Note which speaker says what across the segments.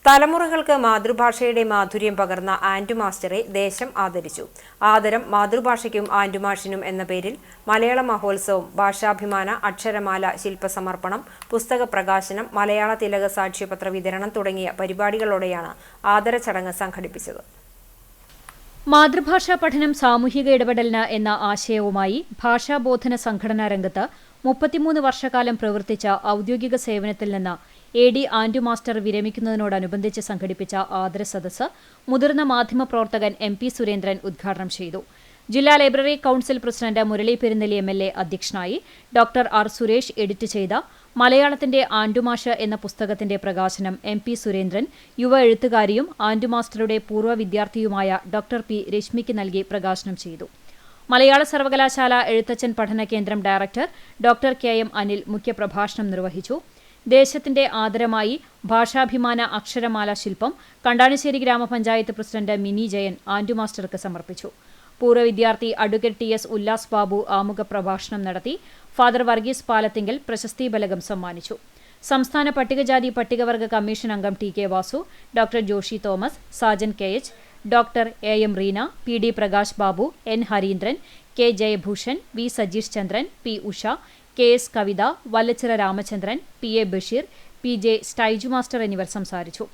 Speaker 1: തലമുറകൾക്ക് മാതൃഭാഷയുടെ മാധുര്യം പകർന്ന ആൻഡു മാസ്റ്ററെ ദേശം ആദരിച്ചു. ആദരം മാതൃഭാഷയ്ക്കും ആൻഡുമാഷിനും എന്ന പേരിൽ മലയാള മഹോത്സവം, ഭാഷാഭിമാന അക്ഷരമാല ശില്പസമർപ്പണം, പുസ്തക പ്രകാശനം, മലയാള തിലക സാക്ഷ്യപത്ര വിതരണം തുടങ്ങിയ പരിപാടികളോടെയാണ് ആദര ചടങ്ങ് സംഘടിപ്പിച്ചത്.
Speaker 2: മാതൃഭാഷാ പഠനം സാമൂഹിക ഇടപെടലിന് എന്ന ആശയവുമായി ഭാഷാബോധന സംഘടനാ രംഗത്ത് 33 വർഷക്കാലം പ്രവർത്തിച്ച ഔദ്യോഗിക സേവനത്തിൽ നിന്ന് AD ആൻഡു മാസ്റ്റർ വിരമിക്കുന്നതിനോടനുബന്ധിച്ച് സംഘടിപ്പിച്ച ആദര സദസ്സ് മുതിർന്ന മാധ്യമപ്രവർത്തകൻ MP സുരേന്ദ്രൻ ഉദ്ഘാടനം ചെയ്തു. ജില്ലാ library council president Murali Perunnelli MLA അധ്യക്ഷനായി. Dr. R. സുരേഷ് എഡിറ്റ് ചെയ്ത മലയാളത്തിന്റെ ആൻഡുമാഷ് എന്ന പുസ്തകത്തിന്റെ പ്രകാശനം MP സുരേന്ദ്രൻ യുവ എഴുത്തുകാരിയും ആൻഡുമാസ്റ്ററുടെ പൂർവ്വ വിദ്യാർത്ഥിയുമായ Dr. P. രശ്മിക്ക് നൽകി പ്രകാശനം ചെയ്തു. മലയാള സർവകലാശാല എഴുത്തച്ഛൻ പഠന കേന്ദ്രം ഡയറക്ടർ Dr. KM അനിൽ മുഖ്യപ്രഭാഷണം നിർവഹിച്ചു. ദേശത്തിന്റെ ആദരമായി ഭാഷാഭിമാന അക്ഷരമാല ശില്പം കണ്ടാണിശ്ശേരി ഗ്രാമപഞ്ചായത്ത് പ്രസിഡന്റ് മിനി ജയൻ ആൻഡു മാസ്റ്റർക്ക് സമർപ്പിച്ചു. പൂർവ്വ വിദ്യാർത്ഥി അഡ്വക്കേറ്റ് TS ഉല്ലാസ് ബാബു ആമുഖ പ്രഭാഷണം നടത്തി. ഫാദർ വർഗീസ് പാലത്തിങ്കൽ പ്രശസ്തി ബലകം സമ്മാനിച്ചു. സംസ്ഥാന പട്ടികജാതി പട്ടികവർഗ കമ്മീഷൻ അംഗം TK Vasu, Dr. Joshi Thomas, Sajan KH, Dr. AM Reena, PD Prakash Babu, N Harindran, K Jayabhushan, V Sajeesh Chandran, P Usha, KS Kavitha, Vallachira Ramachandran, PA Basheer, PJ Staiju master എന്നിവർ സംസാരിച്ചു.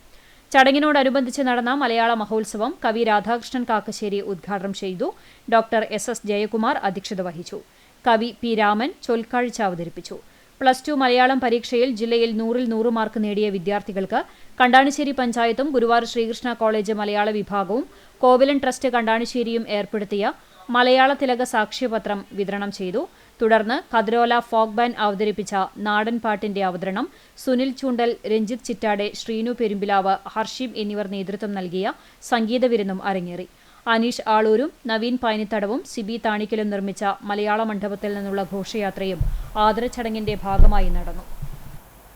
Speaker 2: ചടങ്ങിനോടനുബന്ധിച്ച് നടന്ന മലയാള മഹോത്സവം കവി രാധാകൃഷ്ണൻ കാക്കശ്ശേരി ഉദ്ഘാടനം ചെയ്തു. Dr. SS ജയകുമാർ അധ്യക്ഷത വഹിച്ചു. കവി P രാമൻ ചൊൽക്കാഴ്ച അവതരിപ്പിച്ചു. +2 മലയാളം പരീക്ഷയിൽ ജില്ലയിൽ 100-ൽ 100 മാർക്ക് നേടിയ വിദ്യാർത്ഥികൾക്ക് കണ്ടാണിശ്ശേരി പഞ്ചായത്തും ഗുരുവായൂർ ശ്രീകൃഷ്ണ കോളേജ് മലയാള വിഭാഗവും കോവിലൻ ട്രസ്റ്റ് കണ്ടാണിശ്ശേരിയും ഏർപ്പെടുത്തിയ മലയാള തിലക സാക്ഷ്യപത്രം വിതരണം ചെയ്തു. തുടർന്ന് കതിരോല ഫോക്ക് ബാൻഡ് അവതരിപ്പിച്ച നാടൻ പാട്ടിന്റെ അവതരണം സുനിൽ ചൂണ്ടൽ, രഞ്ജിത്ത് ചിറ്റാടെ, ശ്രീനു പെരുമ്പിലാവ്, ഹർഷിം എന്നിവർ നേതൃത്വം നൽകിയ സംഗീത വിരുന്നും അരങ്ങേറി. അനീഷ് ആളൂരും നവീൻ പൈനിത്തടവും സിബി താണിക്കലും നിർമ്മിച്ച മലയാള മണ്ഡപത്തിൽ നിന്നുള്ള ഘോഷയാത്രയും ആദരച്ചടങ്ങിന്റെ ഭാഗമായി നടന്നു.